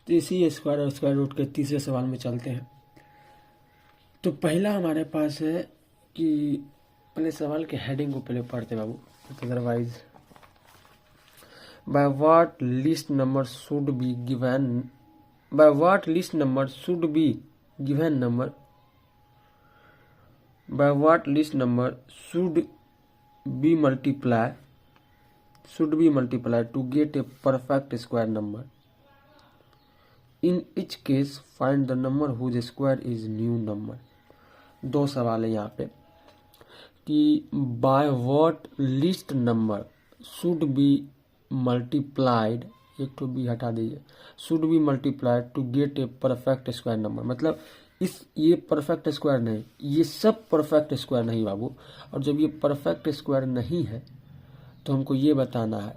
तो इसी स्क्वायर और स्क्वायर रूट के तीसरे सवाल में चलते हैं। तो पहला हमारे पास है कि पहले सवाल के हेडिंग को पहले पढ़ते बाबू, otherwise by what list number should be given, by what list number should be given number, by what list number should be multiplied to get a perfect square number. In each case find the number whose square is new number. दो सवाल है यहाँ पे कि by what list number should be multiplied, एक तो B हटा दीजिए, should be multiplied to get a perfect square number, मतलब ये परफेक्ट स्क्वायर नहीं, ये सब परफेक्ट स्क्वायर नहीं बाबू। और जब ये परफेक्ट स्क्वायर नहीं है तो हमको ये बताना है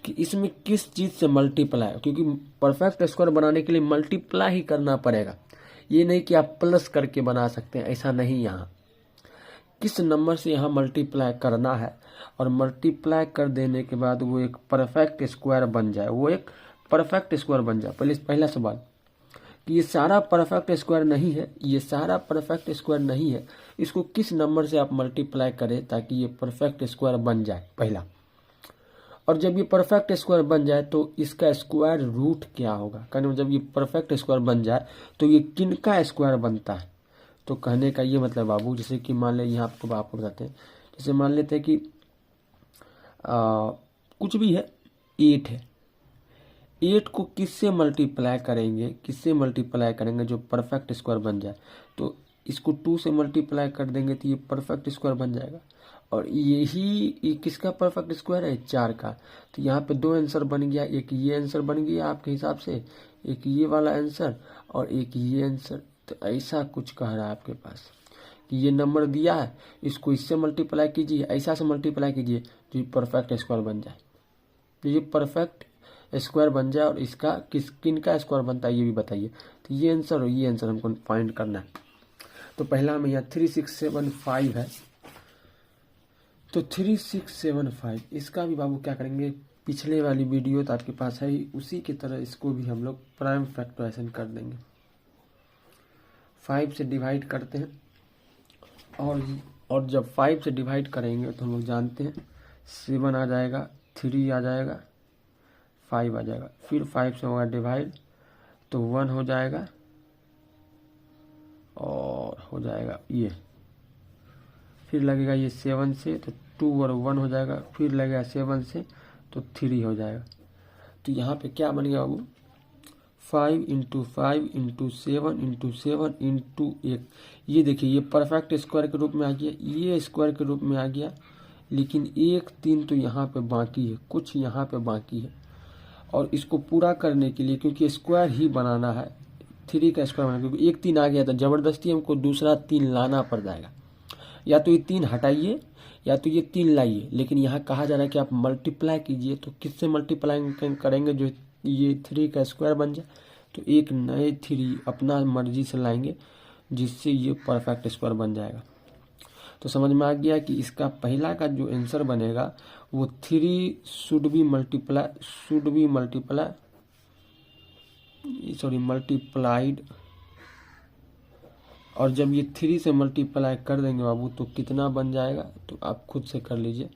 कि इसमें किस चीज़ से मल्टीप्लाई, क्योंकि परफेक्ट स्क्वायर बनाने के लिए मल्टीप्लाई ही करना पड़ेगा। ये नहीं कि आप प्लस करके बना सकते हैं, ऐसा नहीं। यहाँ किस नंबर से यहाँ मल्टीप्लाई करना है और मल्टीप्लाई कर देने के बाद वो एक परफेक्ट स्क्वायर बन जाए, वो एक परफेक्ट स्क्वायर बन जाए। पहला सवाल कि ये सारा परफेक्ट स्क्वायर नहीं है, ये सारा परफेक्ट स्क्वायर नहीं है, इसको किस नंबर से आप मल्टीप्लाई करें ताकि ये परफेक्ट स्क्वायर बन जाए, पहला। और जब ये परफेक्ट स्क्वायर बन जाए तो इसका स्क्वायर रूट क्या होगा, कहने जब ये परफेक्ट स्क्वायर बन जाए तो ये किनका स्क्वायर बनता है। तो कहने का ये मतलब बाबू, जैसे कि मान ले यहाँ आपको बताते हैं, जैसे मान लेते हैं कि कुछ भी है, 8 है, 8 को किससे मल्टीप्लाई करेंगे जो परफेक्ट स्क्वायर बन जाए। तो इसको 2 से मल्टीप्लाई कर देंगे तो ये परफेक्ट स्क्वायर बन जाएगा। और ये किसका परफेक्ट स्क्वायर है, 4 का। तो यहाँ पे 2 आंसर बन गया, एक ये आंसर बन गया आपके हिसाब से, एक ये वाला आंसर और एक ये आंसर। तो ऐसा कुछ कह रहा है आपके पास कि ये नंबर दिया है, इसको इससे मल्टीप्लाई कीजिए, ऐसा से मल्टीप्लाई कीजिए जो परफेक्ट स्क्वायर बन जाए, तो ये परफेक्ट स्क्वायर बन जाए। और इसका किनका स्क्वायर बनता है ये भी बताइए। तो ये आंसर और ये आंसर हमको फाइंड करना है। तो पहला में यहाँ 3675 है, तो 3675 इसका भी बाबू क्या करेंगे, पिछले वाली वीडियो तो आपके पास है ही, उसी की तरह इसको भी हम लोग प्राइम फैक्टराइजेशन कर देंगे। 5 से डिवाइड करते हैं और जब 5 से डिवाइड करेंगे तो हम लोग जानते हैं 7 आ जाएगा, 3 आ जाएगा, 5 आ जाएगा, फिर 5 से होगा डिवाइड तो 1 हो जाएगा और हो जाएगा ये, फिर लगेगा ये 7 से तो 2 और 1 हो जाएगा, फिर लगेगा 7 से तो 3 हो जाएगा। तो यहाँ पे क्या बन गया बाबू, 5 × 5 × 7 × 7 × 1। ये देखिए ये परफेक्ट स्क्वायर के रूप में आ गया, ये स्क्वायर के रूप में आ गया, लेकिन 1 3 तो यहाँ पे बाकी है, कुछ यहाँ पे बाकी है। और इसको पूरा करने के लिए क्योंकि स्क्वायर ही बनाना है, 3 का स्क्वायर बनाना, क्योंकि 1 3 आ गया तो जबरदस्ती हमको दूसरा 3 लाना पड़ जाएगा। या तो ये 3 हटाइए या तो ये 3 लाइए, लेकिन यहाँ कहा जा रहा है कि आप मल्टीप्लाई कीजिए। तो किससे मल्टीप्लाई करेंगे जो ये 3 का स्क्वायर बन जाए। तो एक नए 3 अपना मर्जी से लाएंगे जिससे ये परफेक्ट स्क्वायर बन जाएगा। तो समझ में आ गया कि इसका पहला का जो आंसर बनेगा वो 3 शुड बी मल्टीप्लाइड। और जब ये 3 से मल्टीप्लाई कर देंगे बाबू तो कितना बन जाएगा, तो आप खुद से कर लीजिए।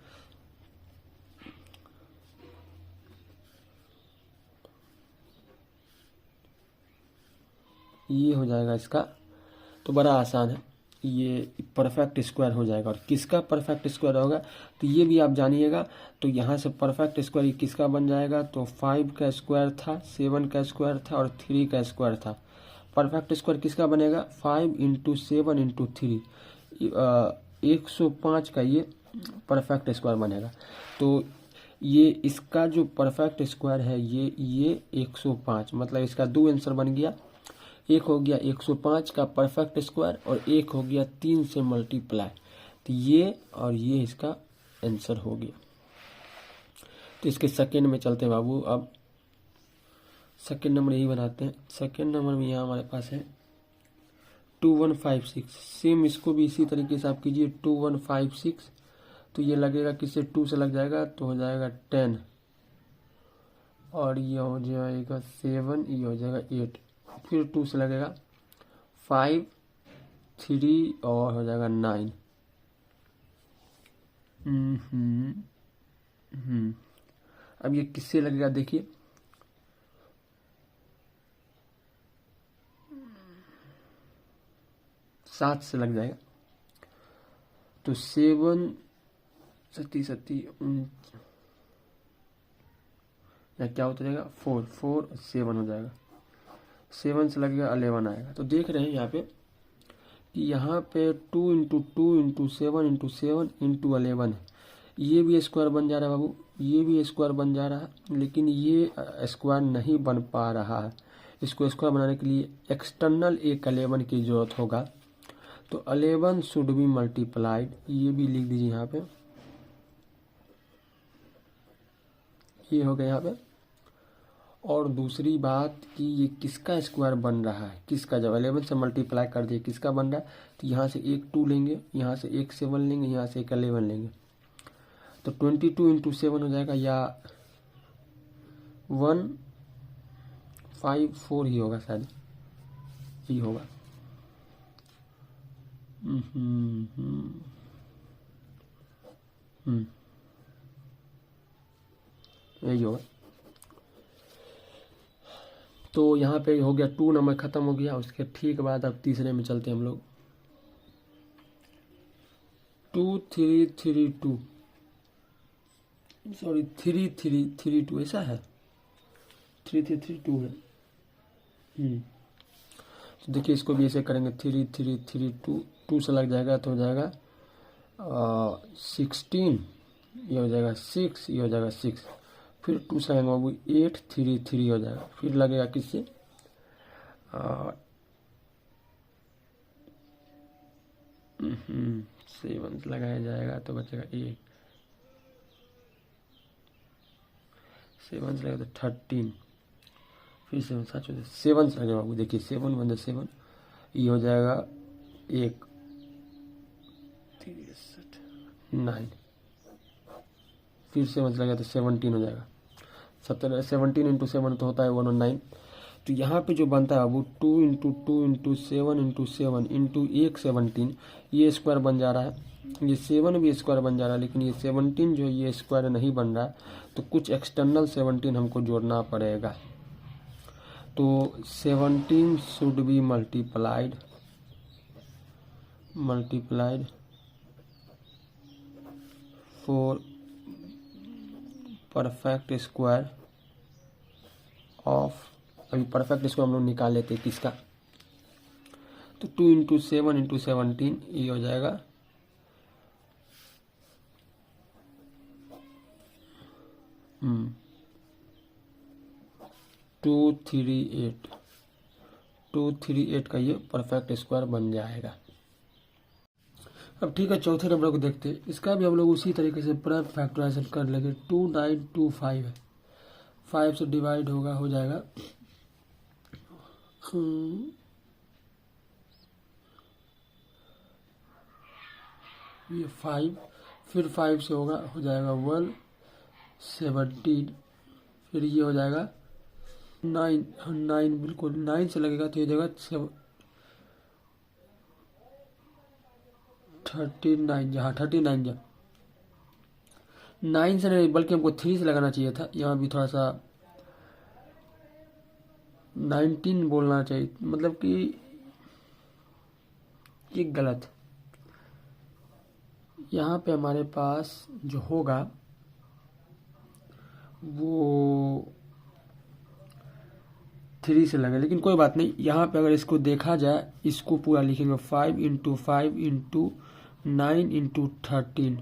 ये हो जाएगा इसका, तो बड़ा आसान है, ये परफेक्ट स्क्वायर हो जाएगा। और किसका परफेक्ट स्क्वायर होगा तो ये भी आप जानिएगा। तो यहाँ से परफेक्ट स्क्वायर किसका बन जाएगा, तो 5 का स्क्वायर था, 7 का स्क्वायर था और 3 का स्क्वायर था। परफेक्ट स्क्वायर किसका बनेगा, 5 × 7 × 3, 105 का ये परफेक्ट स्क्वायर बनेगा। तो ये इसका जो परफेक्ट स्क्वायर है ये 105, मतलब इसका 2 आंसर बन गया। एक हो गया 105 का परफेक्ट स्क्वायर और एक हो गया 3 से मल्टीप्लाई। तो ये और ये इसका आंसर हो गया। तो इसके सेकेंड में चलते हैं बाबू। अब सेकेंड नंबर यही बनाते हैं। सेकेंड नंबर में यहाँ हमारे पास है 2156। सेम इसको भी इसी तरीके से आप कीजिए, 2156। तो ये लगेगा किससे, 2 से लग जाएगा तो हो जाएगा 10। और ये हो जाएगा 7, ये हो जाएगा 8, फिर 2 से लगेगा 5, 3 और हो जाएगा 9। अब ये किससे लगेगा देखिए, 7 से लग जाएगा। तो 7 सती या क्या होता जाएगा 4 4 7 हो जाएगा। 7 से लगेगा 11 आएगा। तो देख रहे हैं यहाँ पे कि यहाँ पे 2 इंटू 2 इंटू 7 इंटू 7 इंटू 11 है। ये भी स्क्वायर बन जा रहा है बाबू, ये भी स्क्वायर बन जा रहा है, लेकिन ये स्क्वायर नहीं बन पा रहा है। इसको स्क्वायर बनाने के लिए एक्सटर्नल एक 11 की जरूरत होगा। तो 11 शुड बी मल्टीप्लाइड, ये भी लिख दीजिए यहाँ पे, ये हो गया यहाँ पे। और दूसरी बात कि ये किसका स्क्वायर बन रहा है, किसका, जब 11 से मल्टीप्लाई कर दिए किसका बन रहा है, तो यहाँ से एक 2 लेंगे, यहाँ से एक 7 लेंगे, यहाँ से एक 11 लेंगे। तो 22 इंटू 7 हो जाएगा, या 154 ही होगा शायद, यही होगा। यही होगा। तो यहाँ पे हो गया 2 नंबर खत्म हो गया। उसके ठीक बाद अब तीसरे में चलते हैं हम लोग। 2 3 3 2, सॉरी 3 3 3 2, ऐसा है 3 3 3 2 है। तो देखिए इसको भी ऐसे करेंगे 3 3 3 2, 2 से लग जाएगा तो हो जाएगा 16, ये हो जाएगा 6, ये हो जाएगा 6, फिर 2 से लगेगा बाबू 8 3 3 हो जाएगा। फिर लगेगा किससे 7 लगाया जाएगा तो बचेगा 1, 7 से लगेगा तो 13, फिर 7 7 7 से लगेगा बाबू। देखिए 7 1 7, ये हो जाएगा 1 9, फिर 7 से लगेगा तो 17 हो जाएगा। 17 इंटू 7 तो होता है 109। तो यहाँ पे जो बनता है बाबू 2 इंटू 2 इंटू 7 इंटू 7 इंटू 1 17, ये स्क्वायर बन जा रहा है। ये 7 भी स्क्वायर बन जा रहा है, लेकिन ये 17 जो ये स्क्वायर नहीं बन रहा है, तो कुछ एक्सटर्नल 17 हमको जोड़ना पड़ेगा। तो 17 should be multiplied for perfect square of, अभी परफेक्ट स्क्वायर हम लोग निकाल लेते हैं किसका, तो 2 इंटू 7 इंटू 17, ये हो जाएगा 238, 238 का ये परफेक्ट स्क्वायर बन जाएगा। अब ठीक है, चौथे नंबर को देखते हैं। इसका भी हम लोग उसी तरीके से पूरा फैक्टराइजेशन कर लेंगे। 2925 है, 5 से डिवाइड होगा, हो जाएगा ये 5, फिर 5 से होगा, हो जाएगा 117, फिर ये हो जाएगा 9 9, बिल्कुल 9 से लगेगा तो ये हो जाएगा 39, जहाँ 39 जब 9 से नहीं बल्कि हमको 3 से लगाना चाहिए था। यहाँ भी थोड़ा सा 19 बोलना चाहिए, मतलब कि ये गलत। यहाँ पे हमारे पास जो होगा वो 3 से लगे, लेकिन कोई बात नहीं। यहाँ पे अगर इसको देखा जाए, इसको पूरा लिखेंगे 5 इंटू 5 इंटू 9 इंटू 13,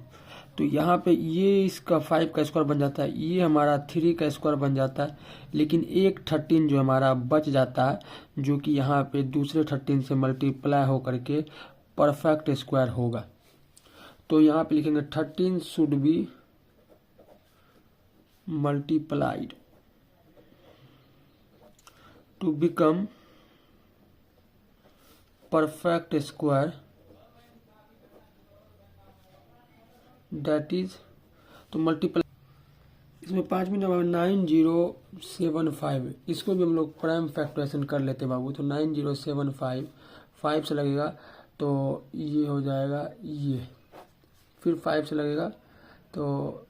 तो यहाँ पे ये इसका 5 का स्क्वायर बन जाता है, ये हमारा 3 का स्क्वायर बन जाता है, लेकिन एक 13 जो हमारा बच जाता है, जो कि यहाँ पे दूसरे 13 से मल्टीप्लाई होकर के परफेक्ट स्क्वायर होगा। तो यहाँ पे लिखेंगे 13 should be multiplied to become perfect square, that is, तो मल्टीप्लाई, इसमें 5वीं नंबर 9075, इसको भी हम लोग प्राइम फैक्टराइजेशन कर लेते बाबू। तो 9075 5 से लगेगा तो ये हो जाएगा ये, फिर 5 से लगेगा तो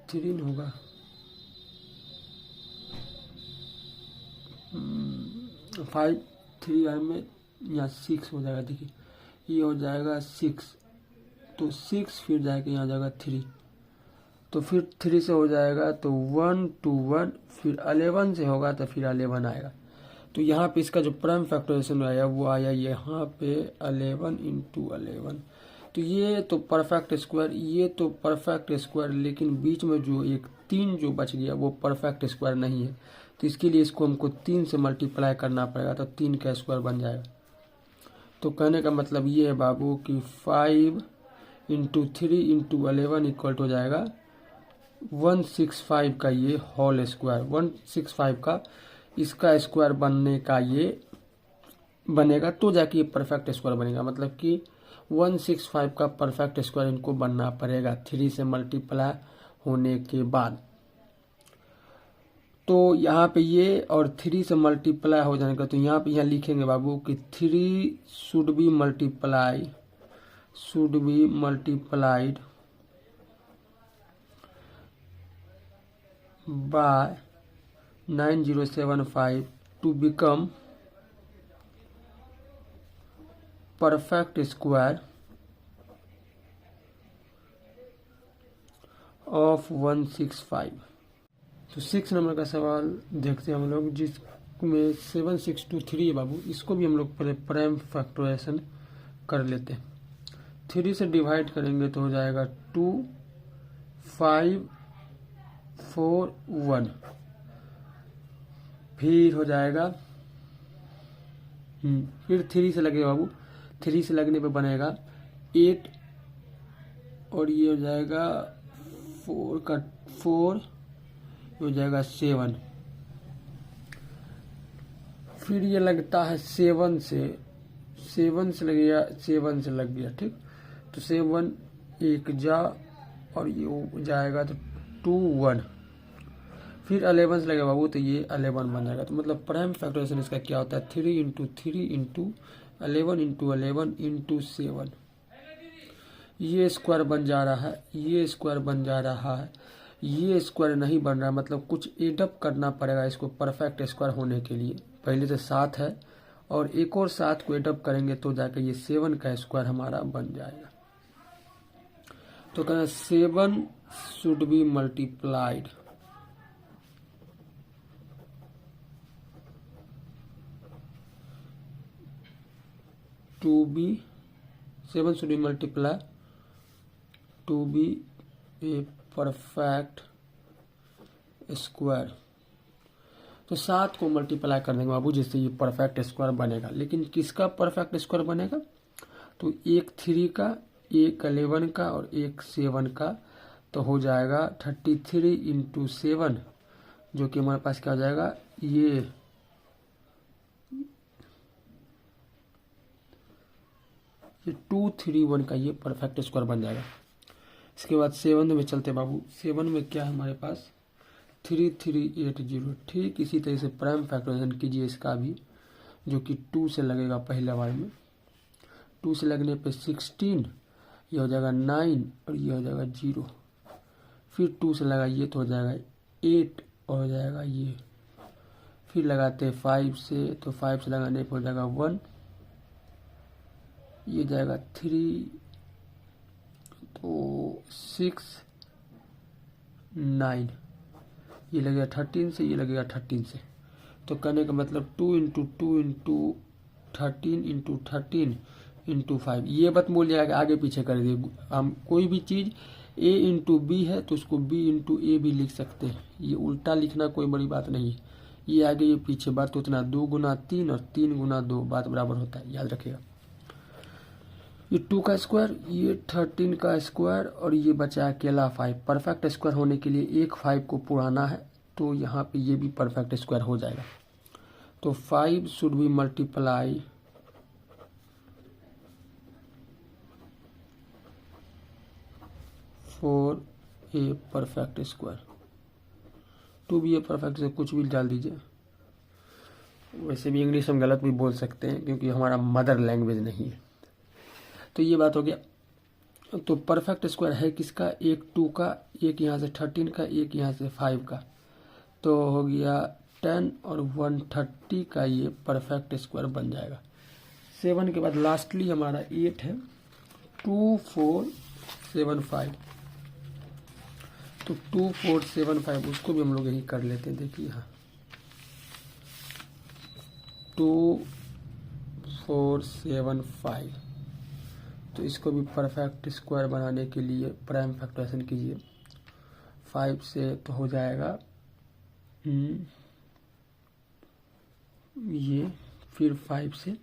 3 होगा, 5 3 में यहाँ 6 हो जाएगा। देखिए ये हो जाएगा 6, तो 6 फिर जाएगा यहाँ जाएगा 3, तो फिर 3 से हो जाएगा तो 1 2 1, फिर 11 से होगा तो फिर 11 आएगा। तो यहाँ पे इसका जो प्राइम फैक्टराइजेशन आया वो आया यहाँ पे 11 इंटू 11। तो ये तो परफेक्ट स्क्वायर, ये तो परफेक्ट स्क्वायर, लेकिन बीच में जो एक 3 जो बच गया वो परफेक्ट स्क्वायर नहीं है। तो इसके लिए इसको हमको 3 से मल्टीप्लाई करना पड़ेगा, तो 3 का स्क्वायर बन जाएगा। तो कहने का मतलब ये है बाबू कि 5 इंटू 3 इंटू 11 इक्वल हो जाएगा 165 का ये होल स्क्वायर। 165 का इसका स्क्वायर बनने का ये बनेगा तो जाके ये परफेक्ट स्क्वायर बनेगा। मतलब कि 165 का परफेक्ट स्क्वायर इनको बनना पड़ेगा 3 से मल्टीप्लाई होने के बाद। तो यहाँ पे ये और 3 से मल्टीप्लाई हो जाने का, तो यहाँ पे यहाँ लिखेंगे बाबू कि 3 should be multiplied by 9075 to become perfect square of 165। तो 6 नंबर का सवाल देखते हैं हम लोग, जिसमें 7623 है बाबू। इसको भी हम लोग पहले प्राइम फैक्टराइजेशन कर लेते हैं। 3 से डिवाइड करेंगे तो हो जाएगा 2 5 4 1, फिर हो जाएगा फिर 3 से लगेगा बाबू। 3 से लगने पे बनेगा 8 और ये हो जाएगा 4 का 4 हो जाएगा 7, फिर ये लगता है 7 से लग गया, 7 से लग गया, ठीक। तो 7 एक जा और ये हो जाएगा तो 2 1, फिर 11 से लगेगा बाबू तो ये 11 बन जाएगा। तो मतलब प्राइम फैक्टराइजेशन इसका क्या होता है 3 इंटू 3 इंटू 11 इंटू 11 इंटू 7। ये स्क्वायर बन जा रहा है, ये स्क्वायर बन जा रहा है, ये स्क्वायर नहीं बन रहा है। मतलब कुछ एडअप करना पड़ेगा इसको परफेक्ट स्क्वायर होने के लिए। पहले तो 7 है और एक और 7 को एडअप करेंगे तो जाकर ये 7 का स्क्वायर हमारा बन जाएगा। तो कहना 7 should be multiplied to be 7 should be multiply to be a perfect square. तो 7 को मल्टीप्लाई कर देंगे बाबू जिससे ये परफेक्ट स्क्वायर बनेगा। लेकिन किसका परफेक्ट स्क्वायर बनेगा, तो एक 3 का, एक 11 का और एक 7 का, तो हो जाएगा 33 इंटू 7, जो कि हमारे पास क्या हो जाएगा ये 231 का ये परफेक्ट स्क्वायर बन जाएगा। इसके बाद 7 में चलते बाबू। 7 में क्या है हमारे पास 3380। ठीक इसी तरह से प्राइम फैक्टराइजेशन कीजिए इसका भी, जो कि 2 से लगेगा पहले वाले में। 2 से लगने पे 16, ये हो जाएगा 9 और ये हो जाएगा 0। फिर 2 से लगाइए तो हो जाएगा 8 और हो जाएगा ये। फिर लगाते हैं 5 से, तो 5 से लगाने पर हो जाएगा 1, ये जाएगा 3, तो 6 9, ये लगेगा 13 से, ये लगेगा 13 से। तो कहने का मतलब 2 इंटू 2 इंटू 13 इंटू 13 इंटू 5। ये बात बोल जाएगा आगे पीछे कर दिए। हम कोई भी चीज़ a इंटू बी है तो उसको b इंटू ए भी लिख सकते हैं। ये उल्टा लिखना कोई बड़ी बात नहीं है। ये आगे ये पीछे बात उतना 2 गुना 3 और 3 गुना 2 बात बराबर होता है, याद रखिएगा। ये 2 का स्क्वायर, ये 13 का स्क्वायर और ये बचा अकेला 5। परफेक्ट स्क्वायर होने के लिए एक 5 को पुराना है, तो यहाँ पे ये भी परफेक्ट स्क्वायर हो जाएगा। तो 5 should be multiply 4 A perfect square. 2 भी ए परफेक्ट से कुछ भी डाल दीजिए। वैसे भी इंग्लिश हम गलत भी बोल सकते हैं क्योंकि हमारा मदर लैंग्वेज नहीं है। तो ये बात हो गया। तो परफेक्ट स्क्वायर है किसका, एक 2 का, एक यहाँ से 13 का, एक यहाँ से 5 का, तो हो गया 10 और 130 का ये परफेक्ट स्क्वायर बन जाएगा। 7 के बाद लास्टली हमारा 8 है, 2475। तो 2475 उसको भी हम लोग यही कर लेते हैं। देखिए यहाँ 2475, तो इसको भी परफेक्ट स्क्वायर बनाने के लिए प्राइम फैक्टराइजेशन कीजिए। 5 से तो हो जाएगा ये, फिर 5 से,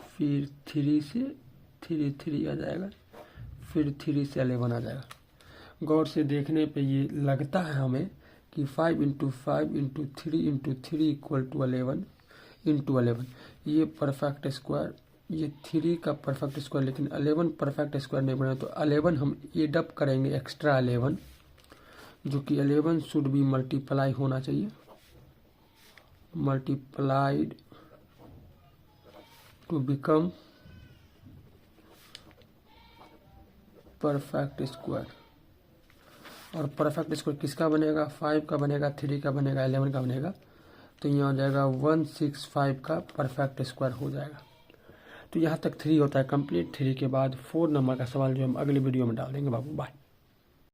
फिर 3 से, 3 आ जाएगा, फिर 3 से 11 आ जाएगा। गौर से देखने पे ये लगता है हमें कि 5 × 5 × 3 × 3 = 11 × 11, ये परफेक्ट स्क्वायर, ये 3 का परफेक्ट स्क्वायर, लेकिन 11 परफेक्ट स्क्वायर नहीं बना। तो 11 हम एड अप करेंगे, एक्स्ट्रा 11, जो कि 11 शुड भी मल्टीप्लाई होना चाहिए, multiplied to become perfect square. और परफेक्ट स्क्वायर किसका बनेगा, 5 का बनेगा, 3 का बनेगा, 11 का बनेगा। तो यहाँ हो जाएगा 165 का परफेक्ट स्क्वायर हो जाएगा। तो यहाँ तक 3 होता है कंप्लीट। 3 के बाद 4 नंबर का सवाल जो हम अगले वीडियो में डाल देंगे बाबू। बाय।